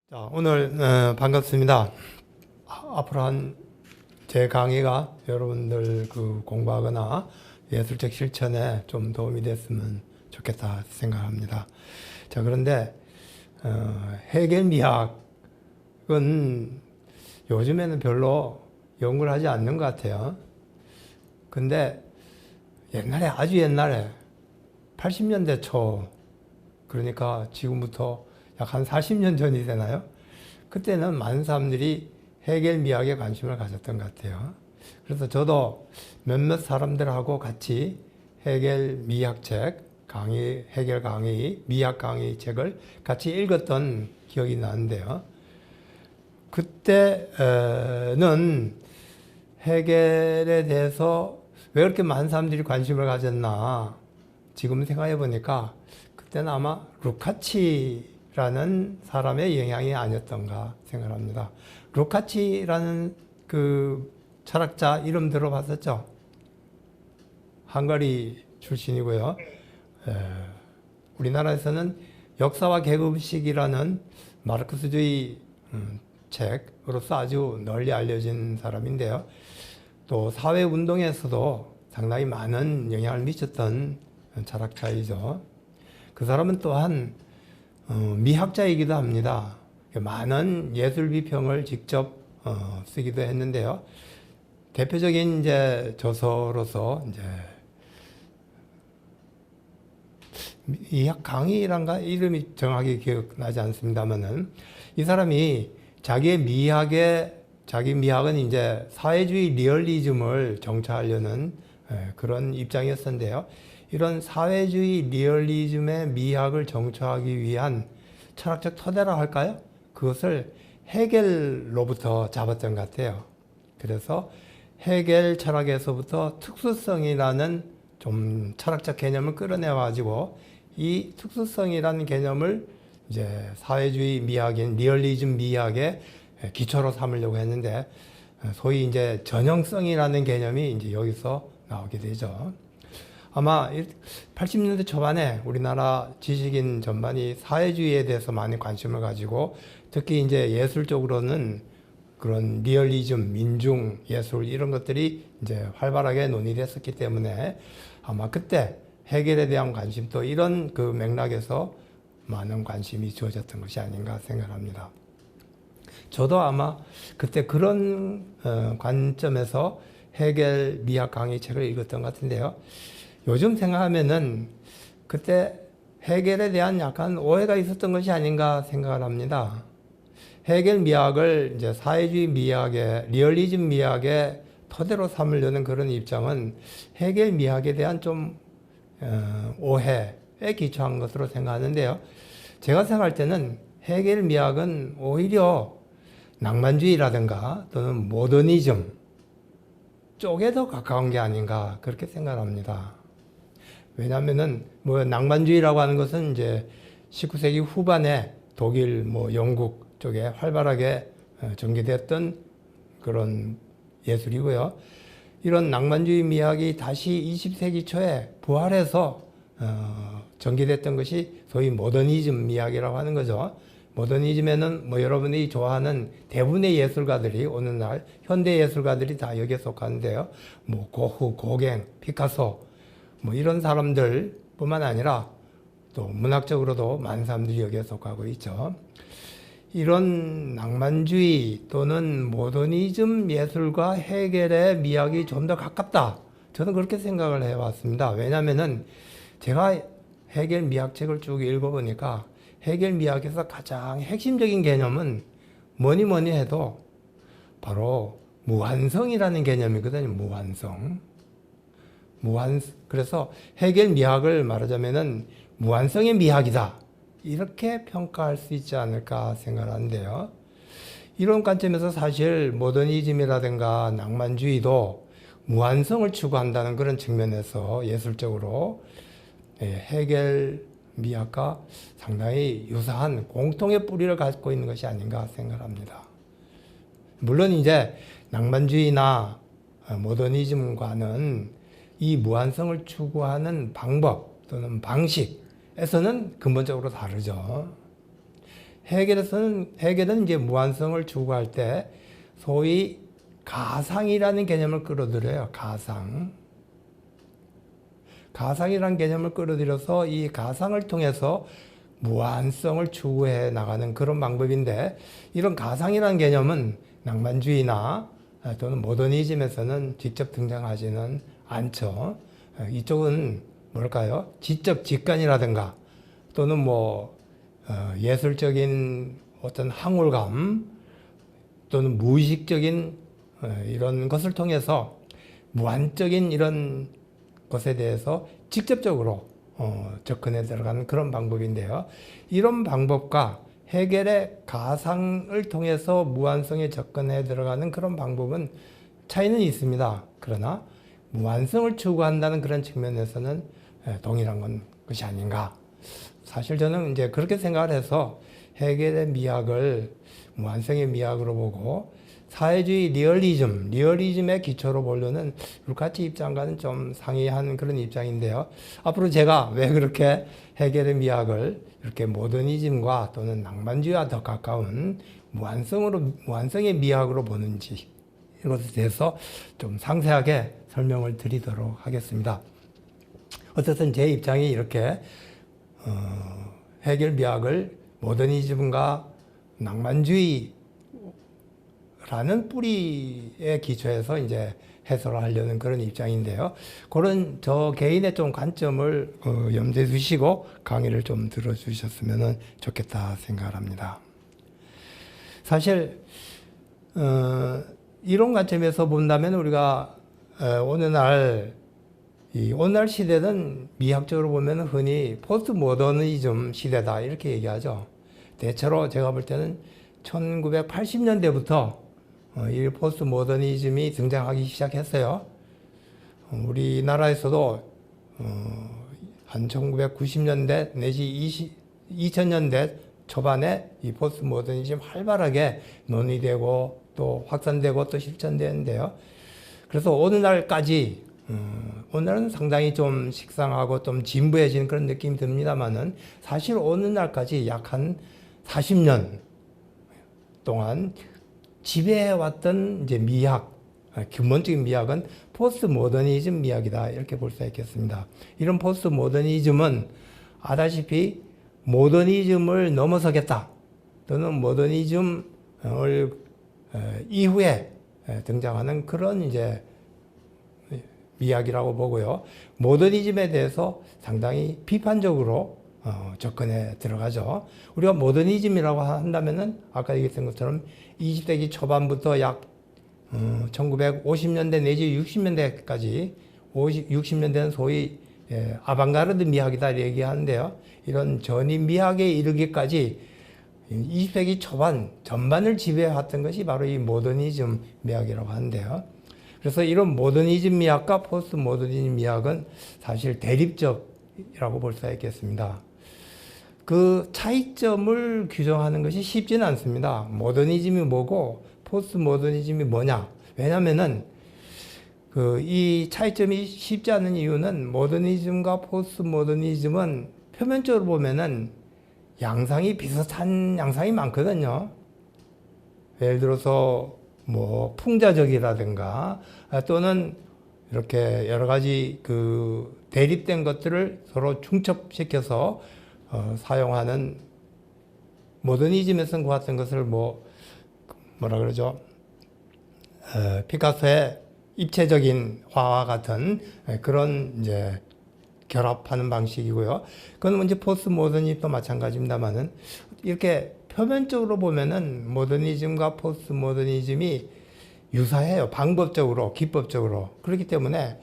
자, 오늘 반갑습니다. 앞으로 제 강의가 여러분들 공부하거나 예술적 실천에 좀 도움이 됐으면 좋겠다 생각합니다. 자, 그런데 해겔 미학은 요즘에는 별로 연구를 하지 않는 것 같아요. 근데 옛날에, 아주 옛날에 80년대 초, 그러니까 지금부터 약 한 40년 전이 되나요? 그때는 많은 사람들이 해겔 미학에 관심을 가졌던 것 같아요. 그래서 저도 몇몇 사람들하고 같이 해겔 미학 책, 해겔 강의, 미학 강의 책을 같이 읽었던 기억이 나는데요. 그때는 해겔에 대해서 왜 그렇게 많은 사람들이 관심을 가졌나 지금 생각해 보니까 그때는 아마 루카치라는 사람의 영향이 아니었던가 생각합니다. 루카치라는 그 철학자 이름 들어봤었죠? 헝가리 출신이고요. 우리나라에서는 역사와 계급식이라는 마르크스주의 책으로서 아주 널리 알려진 사람인데요. 또 사회운동에서도 상당히 많은 영향을 미쳤던 철학자이죠. 그 사람은 또한 미학자이기도 합니다. 많은 예술 비평을 직접 쓰기도 했는데요. 대표적인 이제 저서로서 이제 미학 강의란가 이름이 정확히 기억나지 않습니다만은 이 사람이 자기 미학은 이제 사회주의 리얼리즘을 정착하려는 그런 입장이었는데요. 이런 사회주의 리얼리즘의 미학을 정착하기 위한 철학적 토대라 할까요? 그것을 해겔로부터 잡았던 것 같아요. 그래서 해겔 철학에서부터 특수성이라는 좀 철학적 개념을 끌어내가지고 이 특수성이라는 개념을 이제 사회주의 미학인 리얼리즘 미학의 기초로 삼으려고 했는데 소위 이제 전형성이라는 개념이 이제 여기서 나오게 되죠. 아마 80년대 초반에 우리나라 지식인 전반이 사회주의에 대해서 많이 관심을 가지고 특히 이제 예술적으로는 그런 리얼리즘, 민중 예술 이런 것들이 이제 활발하게 논의됐었기 때문에 아마 그때 해겔에 대한 관심도 이런 그 맥락에서 많은 관심이 주어졌던 것이 아닌가 생각합니다. 저도 아마 그때 그런 관점에서 해겔 미학 강의 책을 읽었던 것 같은데요. 요즘 생각하면은 그때 해겔에 대한 약간 오해가 있었던 것이 아닌가 생각을 합니다. 해겔 미학을 이제 사회주의 미학의 리얼리즘 미학의 토대로 삼으려는 그런 입장은 해겔 미학에 대한 좀 오해에 기초한 것으로 생각하는데요. 제가 생각할 때는 해겔 미학은 오히려 낭만주의라든가 또는 모더니즘 쪽에 더 가까운 게 아닌가 그렇게 생각합니다. 왜냐하면은 뭐 낭만주의라고 하는 것은 이제 19세기 후반에 독일, 영국 쪽에 활발하게 전개됐던 그런 예술이고요. 이런 낭만주의 미학이 다시 20세기 초에 부활해서 전개됐던 것이 소위 모더니즘 미학이라고 하는 거죠. 모더니즘에는 여러분이 좋아하는 대부분의 예술가들이 오늘날 현대 예술가들이 다 여기에 속하는데요. 고흐, 고갱, 피카소 이런 사람들 뿐만 아니라 또 문학적으로도 많은 사람들이 여기에 속하고 있죠. 이런 낭만주의 또는 모더니즘 예술과 해겔의 미학이 좀 더 가깝다. 저는 그렇게 생각을 해왔습니다. 왜냐하면은 제가 해겔 미학책을 쭉 읽어보니까 해겔 미학에서 가장 핵심적인 개념은 뭐니 해도 바로 무한성이라는 개념이거든요. 그래서 해겔 미학을 말하자면은 무한성의 미학이다. 이렇게 평가할 수 있지 않을까 생각하는데요. 이런 관점에서 사실 모더니즘이라든가 낭만주의도 무한성을 추구한다는 그런 측면에서 예술적으로 해겔 미학과 상당히 유사한 공통의 뿌리를 갖고 있는 것이 아닌가 생각합니다. 물론 이제 낭만주의나 모더니즘과는 이 무한성을 추구하는 방법 또는 방식에서는 근본적으로 다르죠. 해겔은 이제 무한성을 추구할 때 소위 가상이라는 개념을 끌어들여요. 가상이라는 개념을 끌어들여서 이 가상을 통해서 무한성을 추구해 나가는 그런 방법인데, 이런 가상이라는 개념은 낭만주의나 또는 모더니즘에서는 직접 등장하지는 않죠. 이쪽은 뭘까요? 지적 직관이라든가 또는 예술적인 어떤 항홀감 또는 무의식적인 이런 것을 통해서 무한적인 이런 것에 대해서 직접적으로 접근해 들어가는 그런 방법인데요. 이런 방법과 해겔의 가상을 통해서 무한성에 접근해 들어가는 그런 방법은 차이는 있습니다. 그러나 무한성을 추구한다는 그런 측면에서는 동일한 것이 아닌가. 사실 저는 이제 그렇게 생각을 해서 해겔의 미학을 무한성의 미학으로 보고 사회주의 리얼리즘의 기초로 보려는 루카치 입장과는 좀 상이한 그런 입장인데요. 앞으로 제가 왜 그렇게 해겔의 미학을 이렇게 모더니즘과 또는 낭만주의와 더 가까운 무한성의 미학으로 보는지 이것에 대해서 좀 상세하게 설명을 드리도록 하겠습니다. 어쨌든 제 입장이 이렇게 해겔 미학을 모더니즘과 낭만주의라는 뿌리에 기초해서 이제 해설을 하려는 그런 입장인데요. 그런 저 개인의 좀 관점을 염두에 두시고 강의를 좀 들어주셨으면 좋겠다 생각을 합니다. 사실 이런 관점에서 본다면 우리가 오늘날 시대는 미학적으로 보면 흔히 포스트 모더니즘 시대다 이렇게 얘기하죠. 대체로 제가 볼 때는 1980년대부터 이 포스트 모더니즘이 등장하기 시작했어요. 우리나라에서도 한 1990년대 내지 2000년대 초반에 이 포스트 모더니즘 활발하게 논의되고 또 확산되고 또 실천되는데요. 그래서 오늘날까지 오늘은 상당히 좀 식상하고 좀 진부해진 그런 느낌이 듭니다만은 사실 오늘날까지 약 한 40년 동안 지배해왔던 이제 미학, 근본적인 미학은 포스트 모더니즘 미학이다 이렇게 볼 수 있겠습니다. 이런 포스트 모더니즘은 아다시피 모더니즘을 넘어서겠다 또는 모더니즘을 이후에 등장하는 그런 이제 미학이라고 보고요. 모더니즘에 대해서 상당히 비판적으로 접근해 들어가죠. 우리가 모더니즘이라고 한다면은 아까 얘기했던 것처럼 20세기 초반부터 약 1950년대 내지 60년대까지 60년대는 소위 아방가르드 미학이다 얘기하는데요. 이런 전임 미학에 이르기까지 20세기 초반 전반을 지배해왔던 것이 바로 이 모더니즘 미학이라고 하는데요. 그래서 이런 모더니즘 미학과 포스트 모더니즘 미학은 사실 대립적이라고 볼 수 있겠습니다. 그 차이점을 규정하는 것이 쉽지는 않습니다. 모더니즘이 뭐고 포스트 모더니즘이 뭐냐. 왜냐면은 이 차이점이 쉽지 않은 이유는 모더니즘과 포스트 모더니즘은 표면적으로 보면은 양상이 비슷한 양상이 많거든요. 예를 들어서 풍자적이라든가 또는 이렇게 여러 가지 대립된 것들을 서로 중첩시켜서 사용하는 모더니즘에서 같은 것을 뭐라 그러죠? 피카소의 입체적인 화와 같은 그런 이제 결합하는 방식이고요. 그건 이제 포스트 모더니즘도 마찬가지입니다만은 이렇게 표면적으로 보면은 모더니즘과 포스트 모더니즘이 유사해요. 방법적으로, 기법적으로. 그렇기 때문에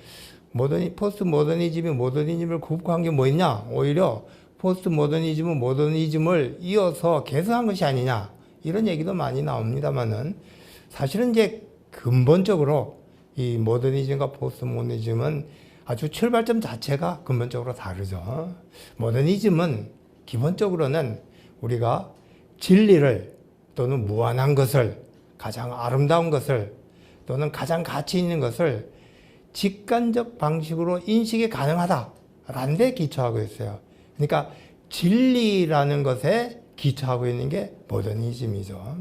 포스트 모더니즘이 모더니즘을 극복한 게 뭐 있냐? 오히려 포스트 모더니즘은 모더니즘을 이어서 개선한 것이 아니냐? 이런 얘기도 많이 나옵니다만은 사실은 이제 근본적으로 이 모더니즘과 포스트 모더니즘은 아주 출발점 자체가 근본적으로 다르죠. 모더니즘은 기본적으로는 우리가 진리를 또는 무한한 것을 가장 아름다운 것을 또는 가장 가치 있는 것을 직관적 방식으로 인식이 가능하다라는 데 기초하고 있어요. 그러니까 진리라는 것에 기초하고 있는 게 모더니즘이죠.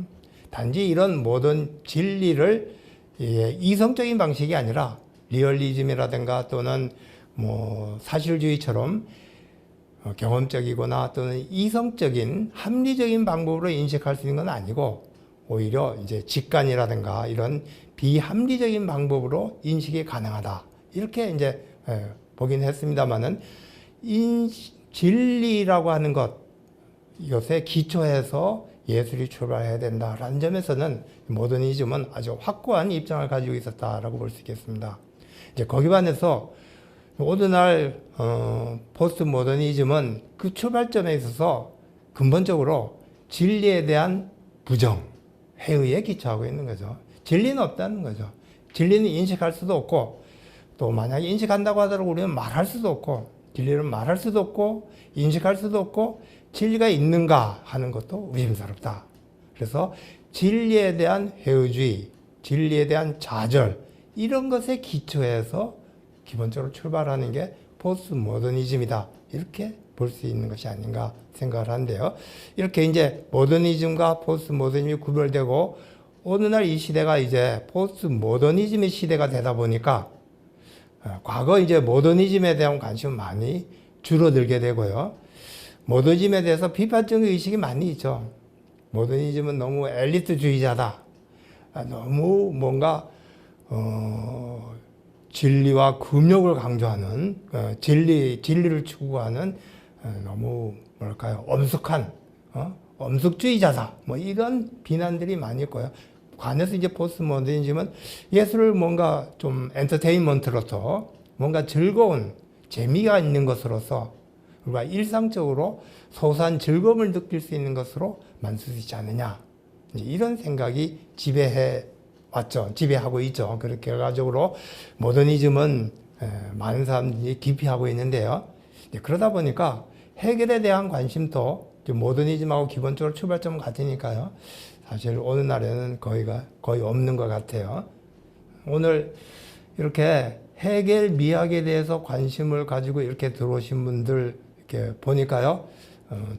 단지 이런 모던 진리를 이성적인 방식이 아니라 리얼리즘이라든가 또는 뭐 사실주의처럼 경험적이거나 또는 이성적인 합리적인 방법으로 인식할 수 있는 건 아니고 오히려 이제 직관이라든가 이런 비합리적인 방법으로 인식이 가능하다. 이렇게 이제 보긴 했습니다만은 진리라고 하는 것 이것에 기초해서 예술이 출발해야 된다라는 점에서는 모더니즘은 아주 확고한 입장을 가지고 있었다라고 볼 수 있겠습니다. 이제 거기에 반해서 오늘날 포스트 모더니즘은 그 출발점에 있어서 근본적으로 진리에 대한 부정, 회의에 기초하고 있는 거죠. 진리는 없다는 거죠. 진리는 인식할 수도 없고 또 만약에 인식한다고 하더라도 우리는 말할 수도 없고 진리를 말할 수도 없고 인식할 수도 없고 진리가 있는가 하는 것도 의심스럽다. 그래서 진리에 대한 회의주의, 진리에 대한 좌절 이런 것에 기초해서 기본적으로 출발하는 게 포스트 모더니즘이다. 이렇게 볼 수 있는 것이 아닌가 생각을 하는데요. 이렇게 이제 모더니즘과 포스트 모더니즘이 구별되고 오늘날 이 시대가 이제 포스트 모더니즘의 시대가 되다 보니까 과거 이제 모더니즘에 대한 관심은 많이 줄어들게 되고요. 모더니즘에 대해서 비판적 의식이 많이 있죠. 모더니즘은 너무 엘리트주의자다. 너무 뭔가 진리와 금욕을 강조하는 진리를 추구하는 너무 뭐랄까요 엄숙한 엄숙주의자다. 뭐 이런 비난들이 많이 있고요. 관해서 이제 포스트 모더니즘은 예술을 뭔가 좀 엔터테인먼트로서 뭔가 즐거운 재미가 있는 것으로서 우리가 일상적으로 소소한 즐거움을 느낄 수 있는 것으로 만들 수 있지 않느냐. 이런 생각이 지배하고 있죠. 그렇게 결과적으로 모더니즘은 많은 사람들이 기피하고 있는데요. 그러다 보니까 해결에 대한 관심도 모더니즘하고 기본적으로 출발점은 같으니까요. 사실 오늘날에는 거의 없는 것 같아요. 오늘 이렇게 해겔 미학에 대해서 관심을 가지고 이렇게 들어오신 분들 이렇게 보니까요.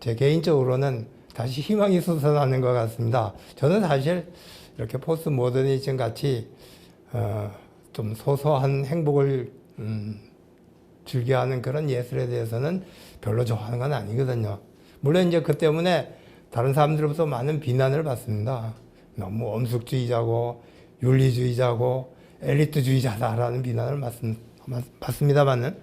제 개인적으로는 다시 희망이 솟아나는 것 같습니다. 저는 사실 이렇게 포스트 모더니즘 같이 좀 소소한 행복을 즐겨하는 그런 예술에 대해서는 별로 좋아하는 건 아니거든요. 물론 이제 그 때문에 다른 사람들로부터 많은 비난을 받습니다. 너무 엄숙주의자고 윤리주의자고 엘리트주의자다라는 비난을 받습니다만은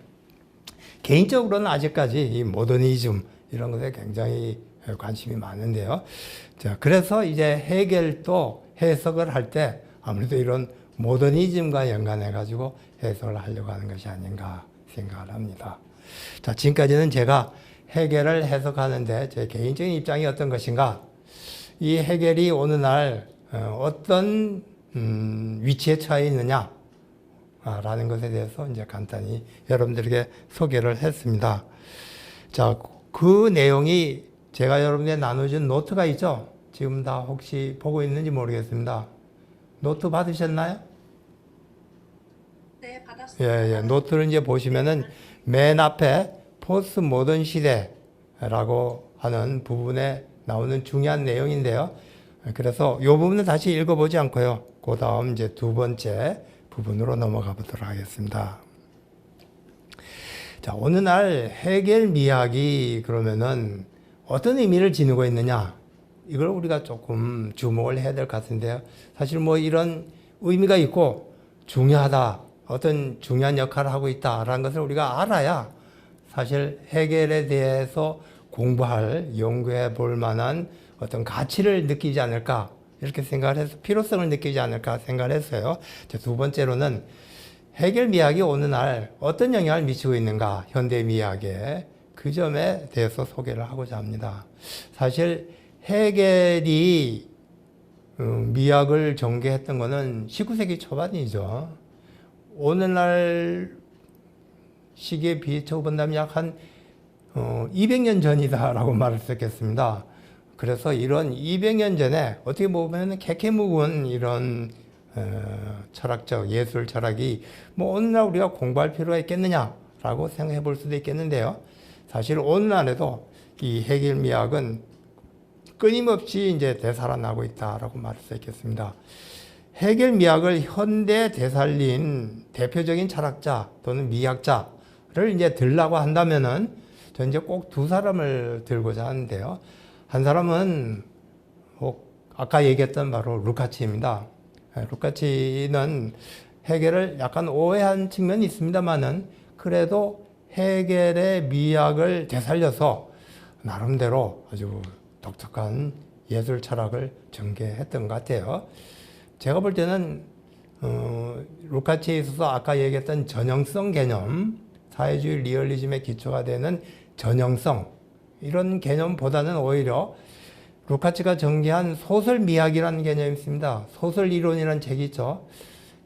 개인적으로는 아직까지 이 모더니즘 이런 것에 굉장히 관심이 많은데요. 자, 그래서 이제 해겔도 해석을 할 때 아무래도 이런 모더니즘과 연관해 가지고 해석을 하려고 하는 것이 아닌가 생각을 합니다. 자, 지금까지는 제가 해겔을 해석하는데 제 개인적인 입장이 어떤 것인가, 이 해겔이 오늘날 어떤 위치에 처해 있느냐 라는 것에 대해서 이제 간단히 여러분들에게 소개를 했습니다. 자, 그 내용이 제가 여러분에게 나눠준 노트가 있죠? 지금 다 혹시 보고 있는지 모르겠습니다. 노트 받으셨나요? 네, 받았습니다. 예. 노트를 이제 보시면은 맨 앞에 포스트 모던 시대라고 하는 부분에 나오는 중요한 내용인데요. 그래서 이 부분은 다시 읽어보지 않고요. 그 다음 이제 두 번째 부분으로 넘어가 보도록 하겠습니다. 자, 오늘날 해겔 미학이 그러면은 어떤 의미를 지니고 있느냐? 이걸 우리가 조금 주목을 해야 될 것 같은데요. 사실 뭐 이런 의미가 있고 중요하다, 어떤 중요한 역할을 하고 있다라는 것을 우리가 알아야 사실 해겔에 대해서 공부할, 연구해 볼 만한 어떤 가치를 느끼지 않을까 이렇게 생각을 해서 필요성을 느끼지 않을까 생각을 했어요. 두 번째로는 해겔 미학이 오늘날 어떤 영향을 미치고 있는가, 현대 미학에 그 점에 대해서 소개를 하고자 합니다. 사실 해겔이 미학을 전개했던 것은 19세기 초반이죠. 오늘날 시기에 비춰 본다면 약 한 200년 전이다라고 말할 수 있겠습니다. 그래서 이런 200년 전에 어떻게 보면 캐캐묵은 이런 철학적 예술 철학이 뭐 오늘날 우리가 공부할 필요가 있겠느냐라고 생각해 볼 수도 있겠는데요. 사실 오늘날에도 이 해겔 미학은 끊임없이 이제 되살아나고 있다라고 말할 수 있겠습니다. 해겔 미학을 현대 되살린 대표적인 철학자 또는 미학자를 이제 들라고 한다면은 저는 이제 꼭 두 사람을 들고자 하는데요. 한 사람은 아까 얘기했던 바로 루카치입니다. 루카치는 해겔을 약간 오해한 측면이 있습니다만은 그래도 해겔의 미학을 되살려서 나름대로 아주 독특한 예술 철학을 전개했던 것 같아요. 제가 볼 때는 루카치에 있어서 아까 얘기했던 전형성 개념, 사회주의 리얼리즘의 기초가 되는 전형성, 이런 개념보다는 오히려 루카치가 전개한 소설 미학이라는 개념이 있습니다. 소설 이론이라는 책이 있죠.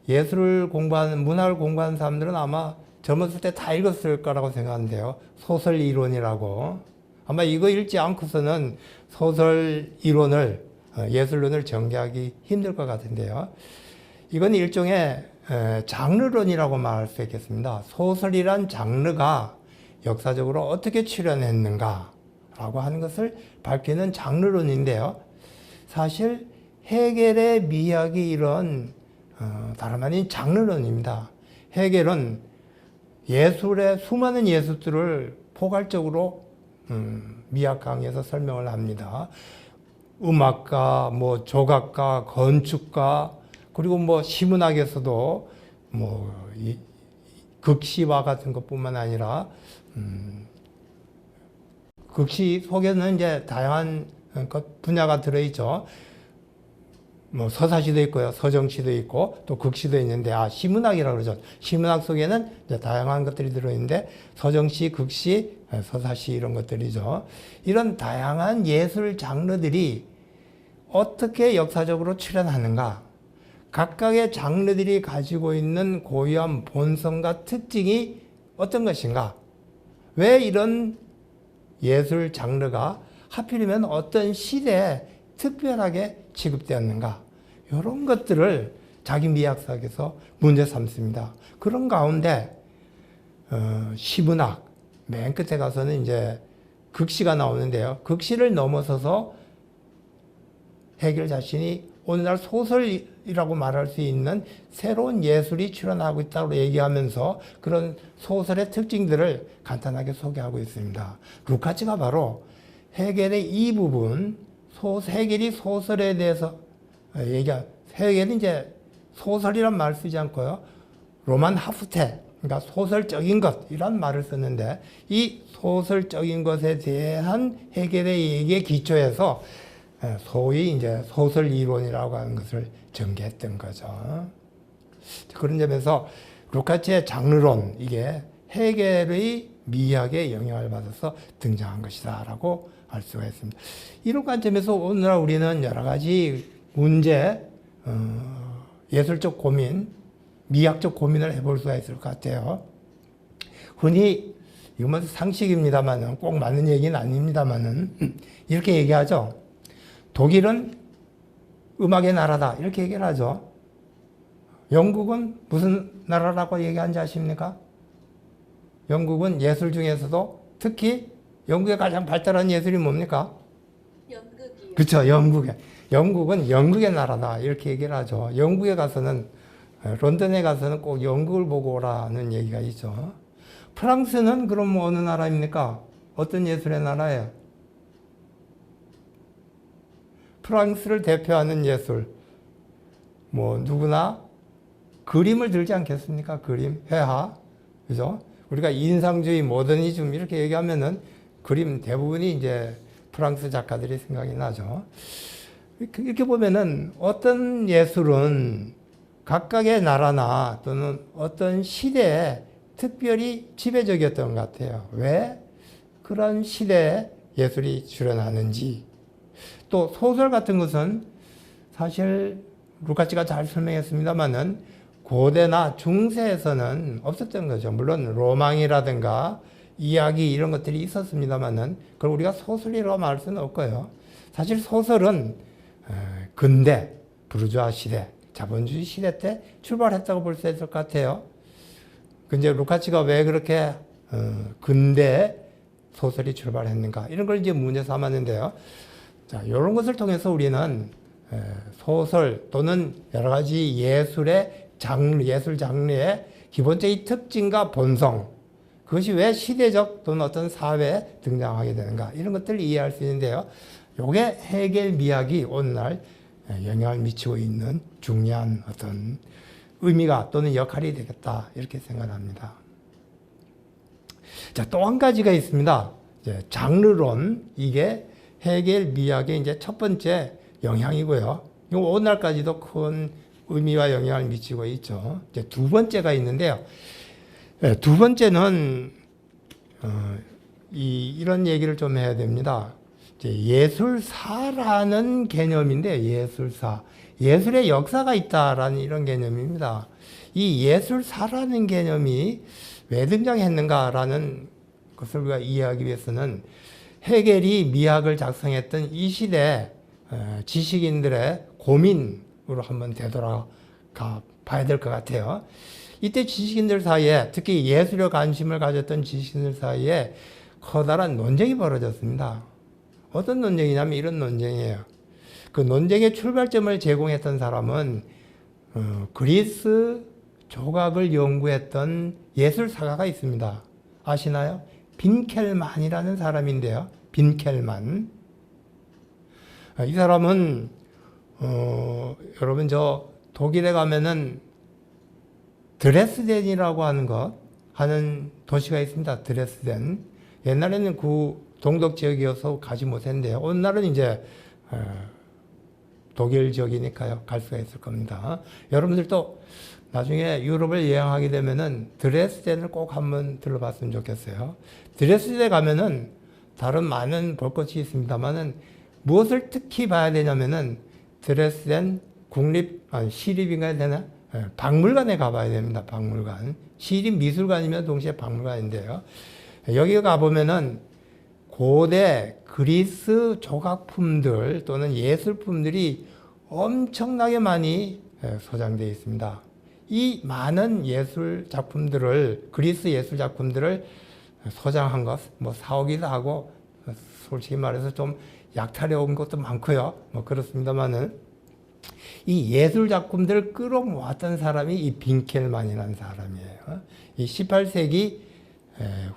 예술을 공부하는, 문학을 공부하는 사람들은 아마 젊었을 때 다 읽었을 거라고 생각하는데요. 소설 이론이라고. 아마 이거 읽지 않고서는 소설 이론을, 예술론을 전개하기 힘들 것 같은데요. 이건 일종의 장르론이라고 말할 수 있겠습니다. 소설이란 장르가 역사적으로 어떻게 출현했는가 라고 하는 것을 밝히는 장르론인데요. 사실 해겔의 미학이 이런 다름 아닌 장르론입니다. 해겔은 예술의 수많은 예술들을 포괄적으로 미학 강의에서 설명을 합니다. 음악가, 조각가, 건축가, 그리고 시문학에서도 극시와 같은 것뿐만 아니라 극시 속에는 이제 다양한 분야가 들어있죠. 서사시도 있고요, 서정시도 있고, 또 극시도 있는데, 시문학이라고 그러죠. 시문학 속에는 이제 다양한 것들이 들어있는데, 서정시, 극시, 서사시 이런 것들이죠. 이런 다양한 예술 장르들이 어떻게 역사적으로 출현하는가, 각각의 장르들이 가지고 있는 고유한 본성과 특징이 어떤 것인가, 왜 이런 예술 장르가 하필이면 어떤 시대에 특별하게 취급되었는가, 이런 것들을 자기 미학사에서 문제 삼습니다. 그런 가운데 시문학 맨 끝에 가서는 이제 극시가 나오는데요. 극시를 넘어서서 해겔 자신이 오늘날 소설이라고 말할 수 있는 새로운 예술이 출현하고 있다고 얘기하면서 그런 소설의 특징들을 간단하게 소개하고 있습니다. 루카치가 바로 해겔의 이 부분, 해겔이 소설에 대해서 해겔은 이제 소설이란 말을 쓰지 않고요, 로만 하프테, 그러니까 소설적인 것, 이란 말을 썼는데, 이 소설적인 것에 대한 해겔의 얘기에 기초해서 소위 이제 소설 이론이라고 하는 것을 전개했던 거죠. 그런 점에서 루카치의 장르론, 이게 해겔의 미학에 영향을 받아서 등장한 것이다라고 알 수가 있습니다. 이런 관점에서 오늘날 우리는 여러 가지 문제, 예술적 고민, 미학적 고민을 해볼 수가 있을 것 같아요. 흔히 이건 상식입니다만은, 꼭 맞는 얘기는 아닙니다만은, 이렇게 얘기하죠. 독일은 음악의 나라다, 이렇게 얘기를 하죠. 영국은 무슨 나라라고 얘기하는지 아십니까? 영국은 예술 중에서도 특히 영국의 가장 발달한 예술이 뭡니까? 연극이요. 그렇죠. 영국은 영국의 나라다, 이렇게 얘기를 하죠. 영국에 가서는, 런던에 가서는 꼭 연극을 보고 오라는 얘기가 있죠. 프랑스는 그럼 어느 나라입니까? 어떤 예술의 나라예요? 프랑스를 대표하는 예술, 누구나 그림을 들지 않겠습니까? 그림, 회화, 그죠? 우리가 인상주의, 모더니즘 이렇게 얘기하면은 그림 대부분이 이제 프랑스 작가들이 생각이 나죠. 이렇게 보면은 어떤 예술은 각각의 나라나 또는 어떤 시대에 특별히 지배적이었던 것 같아요. 왜 그런 시대에 예술이 출현하는지. 또 소설 같은 것은 사실 루카치가 잘 설명했습니다만은 고대나 중세에서는 없었던 거죠. 물론 로망이라든가 이야기 이런 것들이 있었습니다만은 그걸 우리가 소설이라고 말할 수는 없고요. 사실 소설은 근대, 부르주아 시대, 자본주의 시대 때 출발했다고 볼 수 있을 것 같아요. 근데 루카치가 왜 그렇게 근대 소설이 출발했는가, 이런 걸 이제 문제 삼았는데요. 자, 이런 것을 통해서 우리는 소설 또는 여러 가지 예술의 장르, 예술 장르의 기본적인 특징과 본성, 그것이 왜 시대적 또는 어떤 사회에 등장하게 되는가, 이런 것들을 이해할 수 있는데요. 요게 해겔 미학이 오늘날 영향을 미치고 있는 중요한 어떤 의미가 또는 역할이 되겠다, 이렇게 생각합니다. 자, 또 한 가지가 있습니다. 이제 장르론, 이게 해겔 미학의 이제 첫 번째 영향이고요. 이거 오늘날까지도 큰 의미와 영향을 미치고 있죠. 이제 두 번째가 있는데요. 두 번째는 이런 얘기를 좀 해야 됩니다. 이제 예술사라는 개념인데, 예술사, 예술의 역사가 있다라는 이런 개념입니다. 이 예술사라는 개념이 왜 등장했는가라는 것을 우리가 이해하기 위해서는 해겔이 미학을 작성했던 이 시대 지식인들의 고민으로 한번 되돌아가 봐야 될 것 같아요. 이때 지식인들 사이에, 특히 예술에 관심을 가졌던 지식인들 사이에 커다란 논쟁이 벌어졌습니다. 어떤 논쟁이냐면 이런 논쟁이에요. 그 논쟁의 출발점을 제공했던 사람은 그리스 조각을 연구했던 예술사가가 있습니다. 아시나요? 빈켈만이라는 사람인데요. 빈켈만. 이 사람은 여러분 저 독일에 가면은 드레스덴이라고 하는 도시가 있습니다. 드레스덴. 옛날에는 그 동독 지역이어서 가지 못했는데요. 오늘날은 이제 독일 지역이니까요. 갈 수가 있을 겁니다. 여러분들도 나중에 유럽을 여행하게 되면은 드레스덴을 꼭 한번 들러봤으면 좋겠어요. 드레스덴에 가면은 다른 많은 볼 것이 있습니다만은 무엇을 특히 봐야 되냐면은 드레스덴 시립인가 해야 되나? 박물관에 가봐야 됩니다. 박물관. 시립 미술관이면 동시에 박물관인데요. 여기 가보면은 고대 그리스 조각품들 또는 예술품들이 엄청나게 많이 소장되어 있습니다. 이 많은 예술 작품들을, 그리스 예술 작품들을 소장한 것, 뭐 사오기도 하고, 솔직히 말해서 좀 약탈해 온 것도 많고요. 뭐 그렇습니다만은, 이 예술 작품들을 끌어모았던 사람이 이 빈켈만이라는 사람이에요. 이 18세기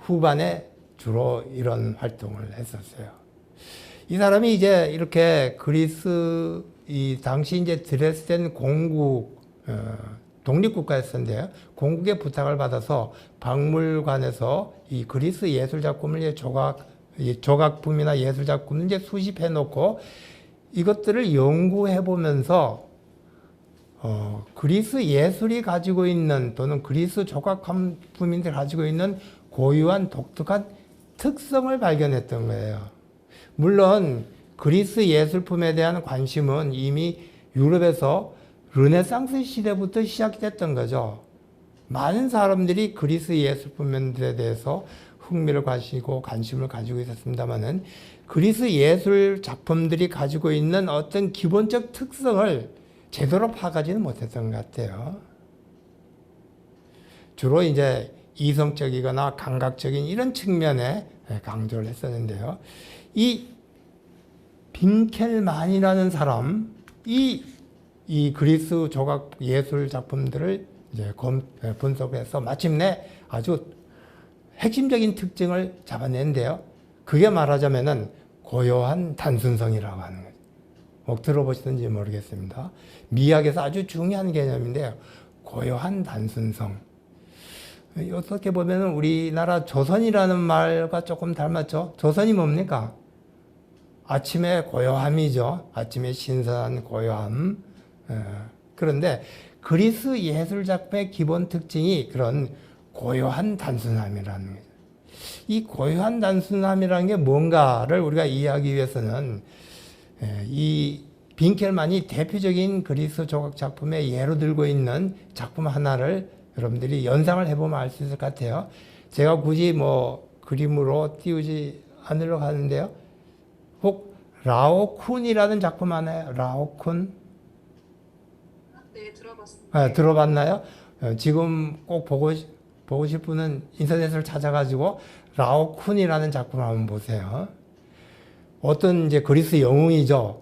후반에 주로 이런 활동을 했었어요. 이 사람이 이제 이렇게 그리스, 이 당시 이제 드레스덴 공국, 독립국가였었는데요. 공국의 부탁을 받아서 박물관에서 이 그리스 예술 작품을 이제 조각품이나 예술 작품을 이제 수집해 놓고 이것들을 연구해 보면서 그리스 예술이 가지고 있는 또는 그리스 조각품인들 가지고 있는 고유한 독특한 특성을 발견했던 거예요. 물론 그리스 예술품에 대한 관심은 이미 유럽에서 르네상스 시대부터 시작됐던 거죠. 많은 사람들이 그리스 예술품들에 대해서 흥미를 가지고 관심을 가지고 있었습니다만은 그리스 예술 작품들이 가지고 있는 어떤 기본적 특성을 제대로 파악하지는 못했던 것 같아요. 주로 이제 이성적이거나 감각적인 이런 측면에 강조를 했었는데요. 이 빈켈만이라는 사람, 이 그리스 조각 예술 작품들을 이제 분석해서 마침내 아주 핵심적인 특징을 잡아낸데요. 그게 말하자면은 고요한 단순성이라고 하는 거죠. 꼭 들어보시던지 모르겠습니다. 미학에서 아주 중요한 개념인데요. 고요한 단순성. 어떻게 보면은 우리나라 조선이라는 말과 조금 닮았죠. 조선이 뭡니까? 아침의 고요함이죠. 아침의 신선한 고요함. 그런데 그리스 예술 작품의 기본 특징이 그런 고요한 단순함이라는 거죠. 이 고요한 단순함이라는 게 뭔가를 우리가 이해하기 위해서는 이 빈켈만이 대표적인 그리스 조각 작품의 예로 들고 있는 작품 하나를 여러분들이 연상을 해보면 알 수 있을 것 같아요. 제가 굳이 뭐 그림으로 띄우지 않으려고 하는데요. 혹 라오쿤이라는 작품 아나요? 라오쿤? 네, 들어봤습니다. 들어봤나요? 지금 꼭 보고 싶은 분은 인터넷을 찾아가지고 라오쿤이라는 작품을 한번 보세요. 어떤 이제 그리스 영웅이죠.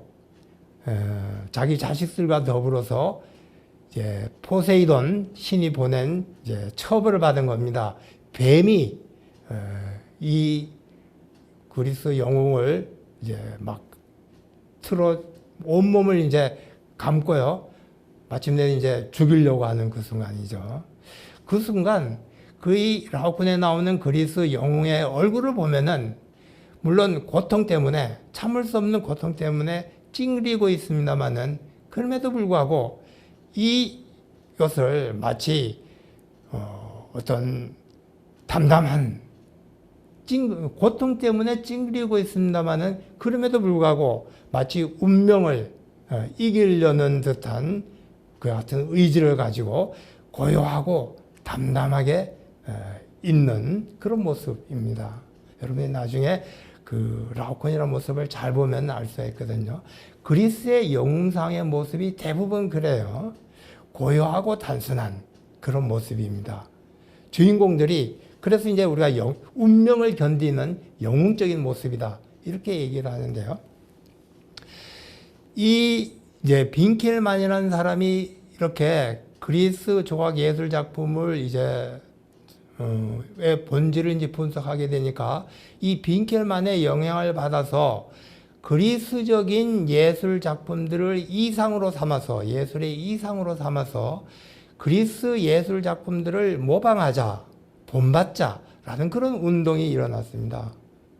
자기 자식들과 더불어서 이제 포세이돈 신이 보낸 이제 처벌을 받은 겁니다. 뱀이 이 그리스 영웅을 이제 막 틀어 온몸을 이제 감고요. 마침내 이제 죽이려고 하는 그 순간이죠. 그 순간 그의 라오콘에 나오는 그리스 영웅의 얼굴을 보면은 물론 고통 때문에 참을 수 없는 고통 때문에 찡그리고 있습니다만은 그럼에도 불구하고 이것을 마치 어떤 담담한 고통 때문에 찡그리고 있습니다만은 그럼에도 불구하고 마치 운명을 이기려는 듯한 그 같은 의지를 가지고 고요하고 담담하게 있는 그런 모습입니다. 여러분이 나중에 그 라오콘이라는 모습을 잘 보면 알 수가 있거든요. 그리스의 영웅상의 모습이 대부분 그래요. 고요하고 단순한 그런 모습입니다. 주인공들이 그래서 이제 우리가 운명을 견디는 영웅적인 모습이다 이렇게 얘기를 하는데요. 이 이제 빈켈만이라는 사람이 이렇게 그리스 조각 예술 작품을 이제 왜 본질을 이제 분석하게 되니까 이 빈켈만의 영향을 받아서 그리스적인 예술 작품들을 이상으로 삼아서 예술의 이상으로 삼아서 그리스 예술 작품들을 모방하자, 본받자라는 그런 운동이 일어났습니다.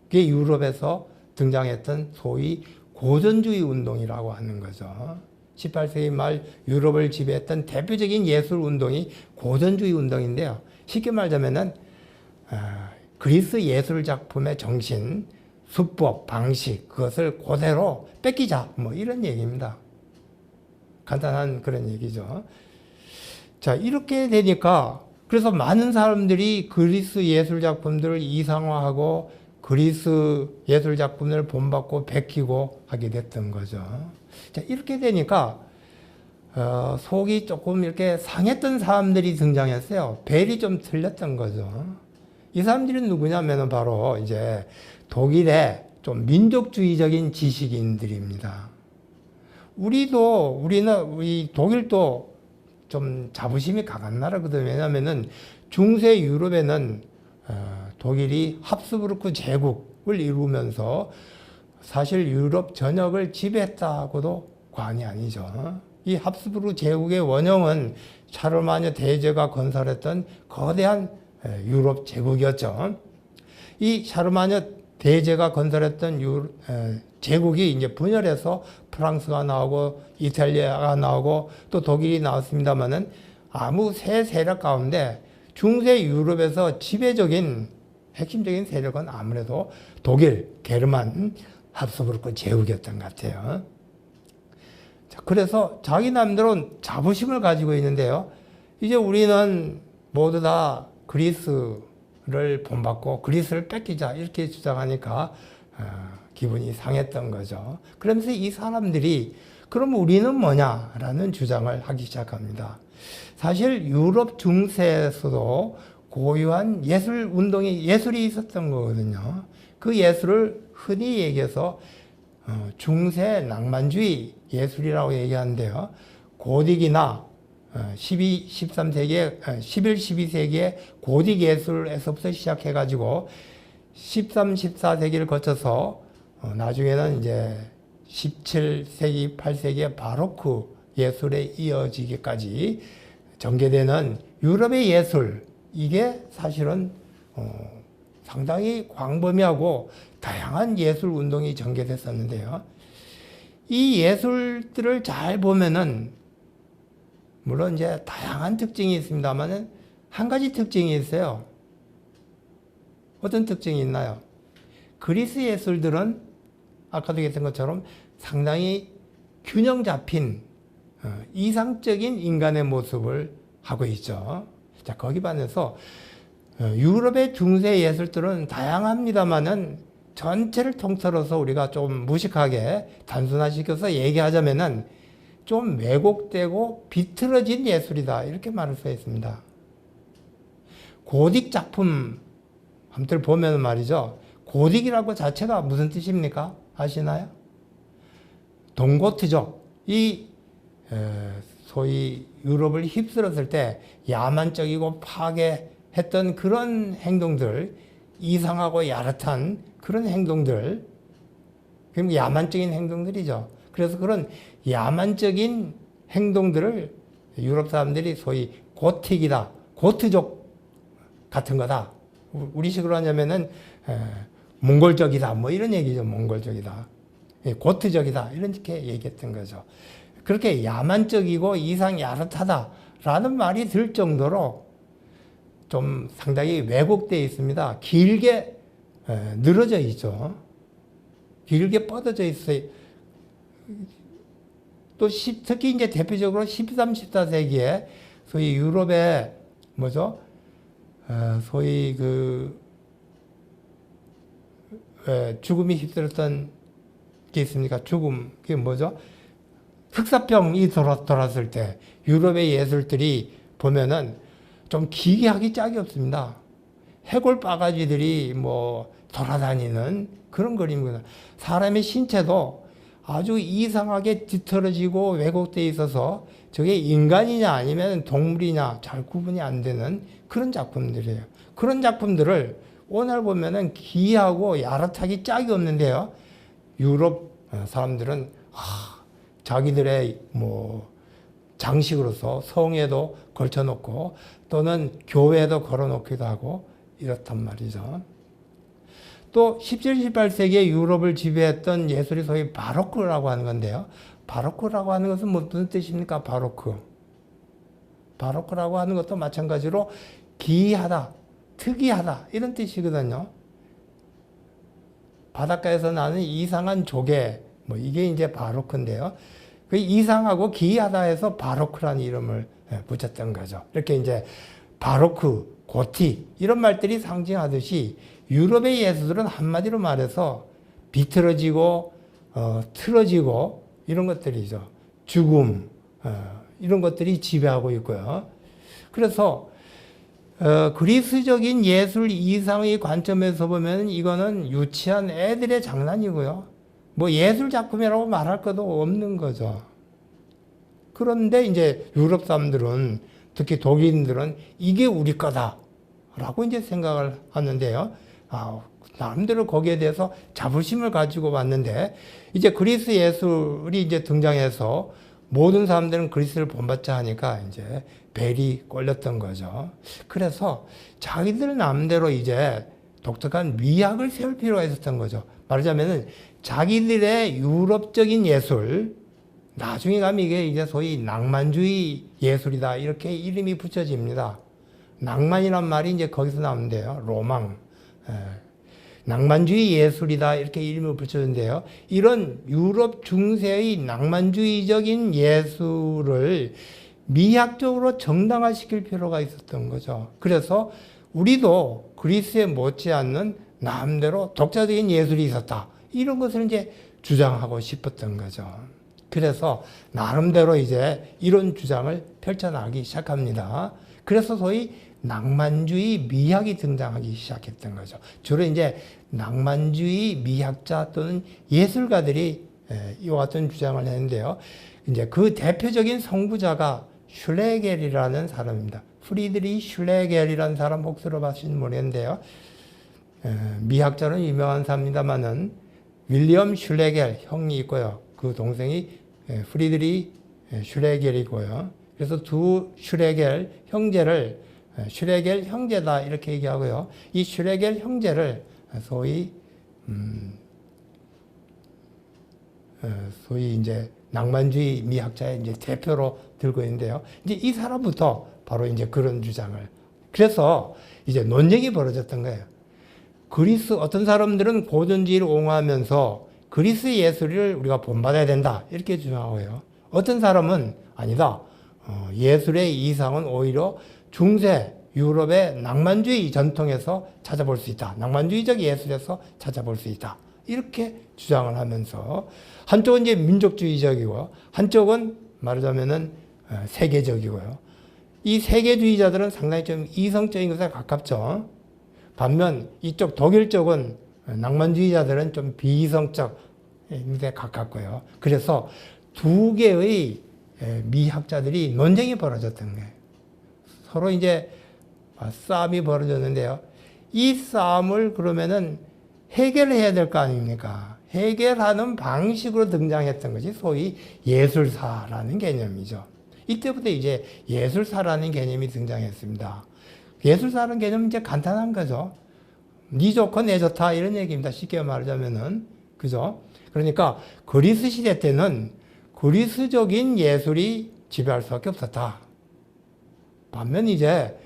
그게 유럽에서 등장했던 소위 고전주의 운동이라고 하는 거죠. 18세기 말 유럽을 지배했던 대표적인 예술 운동이 고전주의 운동인데요. 쉽게 말하자면은 그리스 예술 작품의 정신, 수법, 방식 그것을 그대로 뺏기자 뭐 이런 얘기입니다. 간단한 그런 얘기죠. 자, 이렇게 되니까 그래서 많은 사람들이 그리스 예술 작품들을 이상화하고 그리스 예술 작품을 본받고 베끼고 하게 됐던 거죠. 자, 이렇게 되니까 속이 조금 이렇게 상했던 사람들이 등장했어요. 벨이 좀 틀렸던 거죠. 이 사람들이 누구냐면은 바로 이제 독일의 좀 민족주의적인 지식인들입니다. 우리 독일도 좀 자부심이 강한 나라거든요. 왜냐면은 중세 유럽에는 독일이 합스부르크 제국을 이루면서 사실 유럽 전역을 지배했다고도 과언이 아니죠. 이 합스부르크 제국의 원형은 샤르마녀 대제가 건설했던 거대한 유럽 제국이었죠. 이 샤르마녀 대제가 건설했던 제국이 이제 분열해서 프랑스가 나오고 이탈리아가 나오고 또 독일이 나왔습니다만은 아무 세 세력 가운데 중세 유럽에서 지배적인 핵심적인 세력은 아무래도 독일, 게르만, 합스부르크 제국이었던 것 같아요. 자, 그래서 자기 나름대로 자부심을 가지고 있는데요. 이제 우리는 모두 다 그리스를 본받고 그리스를 뺏기자 이렇게 주장하니까 기분이 상했던 거죠. 그러면서 이 사람들이 그럼 우리는 뭐냐라는 주장을 하기 시작합니다. 사실 유럽 중세에서도 고유한 예술 운동이 예술이 있었던 거거든요. 그 예술을 흔히 얘기해서 중세 낭만주의 예술이라고 얘기하는데요. 고딕이나 13세기에 12세기의 고딕 예술에서부터 시작해가지고 13, 14세기를 거쳐서 나중에는 이제 17세기, 8세기의 바로크 예술에 이어지기까지 전개되는 유럽의 예술, 이게 사실은 상당히 광범위하고 다양한 예술 운동이 전개됐었는데요. 이 예술들을 잘 보면은 물론 이제 다양한 특징이 있습니다만은 한 가지 특징이 있어요. 어떤 특징이 있나요? 그리스 예술들은 아까도 얘기했던 것처럼 상당히 균형 잡힌 이상적인 인간의 모습을 하고 있죠. 자, 거기 반해서 유럽의 중세 예술들은 다양합니다만은 전체를 통틀어서 우리가 좀 무식하게 단순화시켜서 얘기하자면은 좀 왜곡되고 비틀어진 예술이다 이렇게 말할 수 있습니다. 고딕 작품 한번 보면 말이죠. 고딕이라고 자체가 무슨 뜻입니까? 아시나요? 동고트족, 소위 유럽을 휩쓸었을 때 야만적이고 파괴했던 그런 행동들, 이상하고 야릇한 그런 행동들, 그럼 야만적인 행동들이죠. 그래서 그런 야만적인 행동들을 유럽 사람들이 소위 고틱이다, 고트족 같은 거다. 우리식으로 하냐면은 몽골적이다, 뭐 이런 얘기죠. 몽골적이다, 고트적이다, 이렇게 얘기했던 거죠. 그렇게 야만적이고 이상 야릇하다라는 말이 들 정도로 좀 상당히 왜곡되어 있습니다. 길게 늘어져 있죠. 길게 뻗어져 있어요. 또 특히 이제 대표적으로 13, 14세기에 소위 유럽의 뭐죠? 소위 죽음이 휩쓸었던 게 있습니까? 죽음, 그게 뭐죠? 흑사병이 돌았을 때 유럽의 예술들이 보면은 좀 기괴하기 짝이 없습니다. 해골 바가지들이 뭐 돌아다니는 그런 그림입니다. 사람의 신체도 아주 이상하게 뒤틀어지고 왜곡되어 있어서 저게 인간이냐 아니면 동물이냐 잘 구분이 안 되는 그런 작품들이에요. 그런 작품들을 오늘 보면은 기이하고 야릇하기 짝이 없는데요. 유럽 사람들은 자기들의 뭐 장식으로서 성에도 걸쳐놓고 또는 교회에도 걸어놓기도 하고 이렇단 말이죠. 또 17, 18세기에 유럽을 지배했던 예술이 소위 바로크라고 하는 건데요. 바로크라고 하는 것은 무슨 뜻입니까? 바로크라고 하는 것도 마찬가지로 기이하다, 특이하다 이런 뜻이거든요. 바닷가에서 나는 이상한 조개, 뭐 이게 이제 바로크인데요. 그 이상하고 기이하다 해서 바로크라는 이름을 붙였던 거죠. 이렇게 이제 바로크, 고틱 이런 말들이 상징하듯이 유럽의 예술들은 한마디로 말해서 비틀어지고 틀어지고 이런 것들이죠. 죽음 이런 것들이 지배하고 있고요. 그래서 그리스적인 예술 이상의 관점에서 보면 이거는 유치한 애들의 장난이고요. 뭐 예술 작품이라고 말할 것도 없는 거죠. 그런데 이제 유럽 사람들은 특히 독일인들은 이게 우리 거다라고 이제 생각을 하는데요. 나름대로 거기에 대해서 자부심을 가지고 왔는데 이제 그리스 예술이 이제 등장해서 모든 사람들은 그리스를 본받자 하니까 이제 벨이 꼴렸던 거죠. 그래서 자기들 나름대로 이제 독특한 미학을 세울 필요가 있었던 거죠. 말하자면은 자기들의 유럽적인 예술, 나중에 가면 이게 이제 소위 낭만주의 예술이다 이렇게 이름이 붙여집니다. 낭만이란 말이 이제 거기서 나오는데요. 로망. 낭만주의 예술이다 이렇게 이름을 붙였는데요. 이런 유럽 중세의 낭만주의적인 예술을 미학적으로 정당화시킬 필요가 있었던 거죠. 그래서 우리도 그리스에 못지않는 나름대로 독자적인 예술이 있었다. 이런 것을 이제 주장하고 싶었던 거죠. 그래서 나름대로 이제 이런 주장을 펼쳐나가기 시작합니다. 그래서 소위 낭만주의 미학이 등장하기 시작했던 거죠. 주로 이제 낭만주의 미학자 또는 예술가들이 이와 같은 주장을 했는데요. 이제 그 대표적인 선구자가 슐레겔이라는 사람입니다. 프리드리 슐레겔이라는 사람 혹 들어보신 모르겠는데요. 미학자는 유명한 사람입니다만은 윌리엄 슐레겔 형이 있고요. 그 동생이 프리드리 슐레겔이고요. 그래서 두 슐레겔 형제를 슐레겔 형제다 이렇게 얘기하고요. 이 슐레겔 형제를 소위 이제 낭만주의 미학자의 이제 대표로 들고 있는데요. 이제 이 사람부터 바로 이제 그런 주장을. 그래서 이제 논쟁이 벌어졌던 거예요. 그리스 어떤 사람들은 고전주의를 옹호하면서 그리스 예술을 우리가 본받아야 된다 이렇게 주장하고요. 어떤 사람은 아니다. 예술의 이상은 오히려 중세 유럽의 낭만주의 전통에서 찾아볼 수 있다. 낭만주의적 예술에서 찾아볼 수 있다. 이렇게 주장을 하면서 한쪽은 이제 민족주의적이고 한쪽은 말하자면은 세계적이고요. 이 세계주의자들은 상당히 좀 이성적인 것에 가깝죠. 반면 이쪽 독일 쪽은 낭만주의자들은 좀 비이성적 데 가깝고요. 그래서 두 개의 미학자들이 논쟁이 벌어졌던 거예요. 서로 이제 싸움이 벌어졌는데요. 이 싸움을 그러면은 해결해야 될 거 아닙니까? 해결하는 방식으로 등장했던 것이 소위 예술사라는 개념이죠. 이때부터 이제 예술사라는 개념이 등장했습니다. 예술사라는 개념은 이제 간단한 거죠. 네 좋고 내 좋다 이런 얘기입니다. 쉽게 말하자면은. 그죠? 그러니까 그리스 시대 때는 그리스적인 예술이 지배할 수밖에 없었다. 반면 이제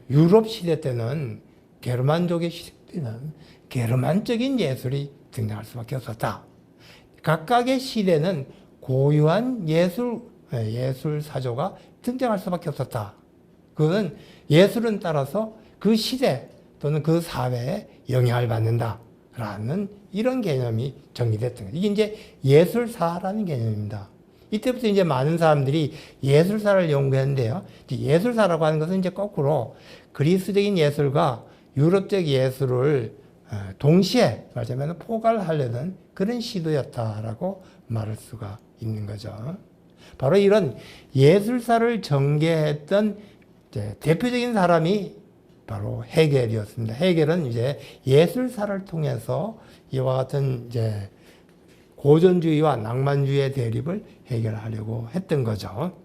유럽 시대 때는 게르만족의 시대 때는 게르만적인 예술이 등장할 수밖에 없었다. 각각의 시대는 고유한 예술 사조가 등장할 수밖에 없었다. 그건 예술은 따라서 그 시대 또는 그 사회에 영향을 받는다라는 이런 개념이 정리됐던 거죠. 이게 이제 예술사라는 개념입니다. 이때부터 이제 많은 사람들이 예술사를 연구했는데요. 예술사라고 하는 것은 이제 거꾸로 그리스적인 예술과 유럽적 예술을 동시에 말하자면 포괄하려는 그런 시도였다라고 말할 수가 있는 거죠. 바로 이런 예술사를 전개했던 대표적인 사람이 바로 헤겔이었습니다. 헤겔은 이제 예술사를 통해서 이와 같은 이제 고전주의와 낭만주의의 대립을 해결하려고 했던 거죠.